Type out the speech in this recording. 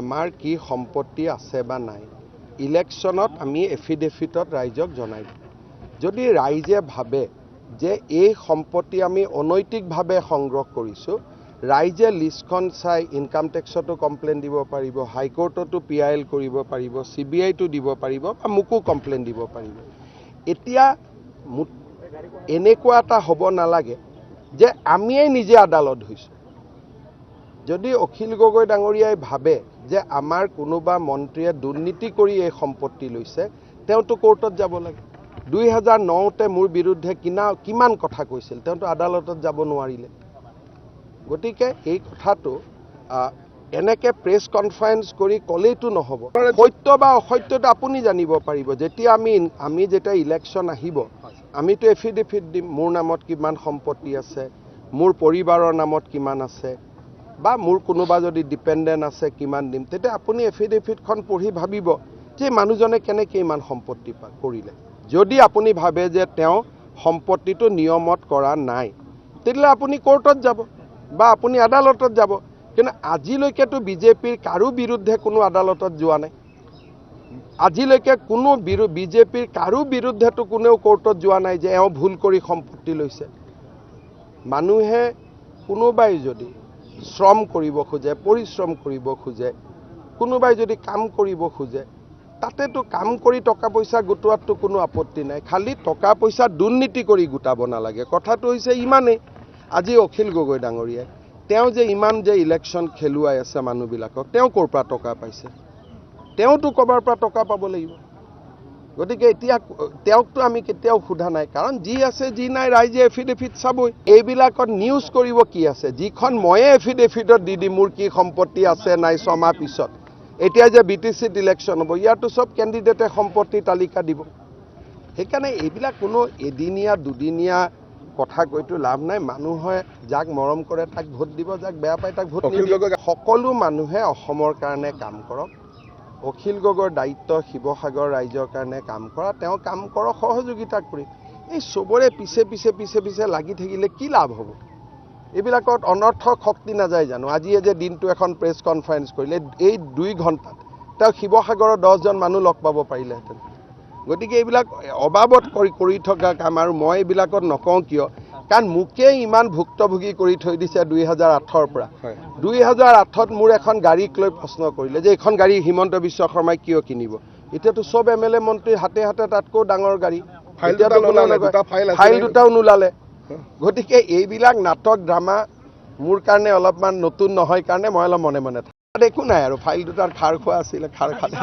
আমাৰ কি সম্পত্তি আছে বা নাই ইলেকশ্যনত আমি এফিডেভিটত ৰাইজক জনাই দিম। যদি ৰাইজে ভাবে যে এই সম্পত্তি আমি অনৈতিকভাৱে সংগ্ৰহ কৰিছোঁ, ৰাইজে লিষ্টখন চাই ইনকাম টেক্সতো কমপ্লেইন দিব পাৰিব, হাইকোৰ্টতো PIL কৰিব পাৰিব, CBIটো দিব পাৰিব বা মোকো কমপ্লেইন দিব পাৰিব। এতিয়া এনেকুৱা এটা হ'ব নালাগে যে আমিয়েই নিজে আদালত হৈছোঁ। যদি অখিল গগৈ ডাঙৰীয়াই ভাবে যে আমাৰ কোনোবা মন্ত্ৰীয়ে দুৰ্নীতি কৰি এই সম্পত্তি লৈছে, তেওঁতো কোৰ্টত যাব লাগে। 2009তে মোৰ বিৰুদ্ধে কিমান কথা কৈছিল, তেওঁতো আদালতত যাব নোৱাৰিলে। গতিকে এই কথাটো এনেকৈ প্ৰেছ কনফাৰেন্স কৰি ক'লেইতো নহ'ব। সত্য বা অসত্যটো আপুনি জানিব পাৰিব। যেতিয়া আমি যেতিয়া ইলেকশ্যন আহিব, আমিতো এফিডেভিট দিম, মোৰ নামত কিমান সম্পত্তি আছে, মোৰ পৰিবাৰৰ নামত কিমান আছে, বা মোৰ কোনোবা যদি ডিপেণ্ডেণ্ট আছে কিমান দিম। তেতিয়া আপুনি এফিডেভিটখন পঢ়ি ভাবিব যে মানুহজনে কেনেকৈ ইমান সম্পত্তি কৰিলে। যদি আপুনি ভাবে যে তেওঁ সম্পত্তিটো নিয়মত কৰা নাই, তেতিয়াহ'লে আপুনি কোৰ্টত যাব বা আপুনি আদালতত যাব। কিন্তু আজিলৈকেতো বিজেপিৰ কাৰো বিৰুদ্ধে কোনো আদালতত যোৱা নাই। আজিলৈকে কোনো বিজেপিৰ কাৰো বিৰুদ্ধেতো কোনেও কোৰ্টত যোৱা নাই যে এওঁ ভুল কৰি সম্পত্তি লৈছে। মানুহে কোনোবাই যদি শ্ৰম কৰিব খোজে, পৰিশ্ৰম কৰিব খোজে, কোনোবাই যদি কাম কৰিব খোজে, তাতেতো কাম কৰি টকা পইচা গোটোৱাততো কোনো আপত্তি নাই। খালি টকা পইচা দুৰ্নীতি কৰি গোটাব নালাগে। কথাটো হৈছে ইমানেই। আজি অখিল গগৈ ডাঙৰীয়াই তেওঁ যে ইমান যে ইলেকশ্যন খেলুৱাই আছে মানুহবিলাকক, তেওঁ ক'ৰ পৰা টকা পাইছে? তেওঁতো ক'ৰবাৰ পৰা টকা পাব লাগিব। গতিকে এতিয়া তেওঁকতো আমি কেতিয়াও সোধা নাই, কাৰণ যি আছে যি নাই ৰাইজে এফিডেভিট চাবই। এইবিলাকত নিউজ কৰিব কি আছে? যিখন ময়ে এফিডেভিটত দি দিম মোৰ কি সম্পত্তি আছে নাই ছমাহ পিছত। এতিয়া যে BTCত ইলেকশ্যন হ'ব, ইয়াতো চব কেণ্ডিডেটে সম্পত্তি তালিকা দিব। সেইকাৰণে এইবিলাক কোনো এদিনীয়া দুদিনীয়া কথা কৈতো লাভ নাই। মানুহে যাক মৰম কৰে তাক ভোট দিব, যাক বেয়া পায় তাক ভোট নিদিব। সকলো মানুহে অসমৰ কাৰণে কাম কৰক। অখিল গগৈৰ দায়িত্ব শিৱসাগৰ ৰাইজৰ কাৰণে কাম কৰা। তেওঁ কাম কৰক সহযোগিতা কৰি। এই চবৰে পিছে লাগি থাকিলে কি লাভ হ'ব? এইবিলাকত অনৰ্থক শক্তি নাযায় জানো? আজিয়ে যে দিনটো এখন প্ৰেছ কনফাৰেন্স কৰিলে, এই 2 ঘণ্টাত তেওঁ শিৱসাগৰৰ 10জন মানুহ লগ পাব পাৰিলেহেঁতেন। গতিকে এইবিলাক অবাবত কৰি থকা কাম। আৰু মই এইবিলাকত নকওঁ কিয়, কাৰণ মোকেই ইমান ভুক্তভোগী কৰি থৈ দিছে 2008ৰ পৰা। 2008ত মোৰ এখন গাড়ীক লৈ প্ৰশ্ন কৰিলে যে এইখন গাড়ী হিমন্ত বিশ্ব শৰ্মাই কিয় কিনিব। এতিয়াতো চব MLA মন্ত্ৰীৰ হাতে হাতে তাতকৈ ডাঙৰ গাড়ী, ফাইল দুটাও নোলালে। গতিকে এইবিলাক নাটক ড্ৰামা মোৰ কাৰণে অলপমান নতুন নহয় কাৰণে মই অলপ মনে মনে থাকোঁ। একো নাই আৰু, ফাইল দুটাৰ খাৰ খোৱা আছিলে, খাৰ খালে।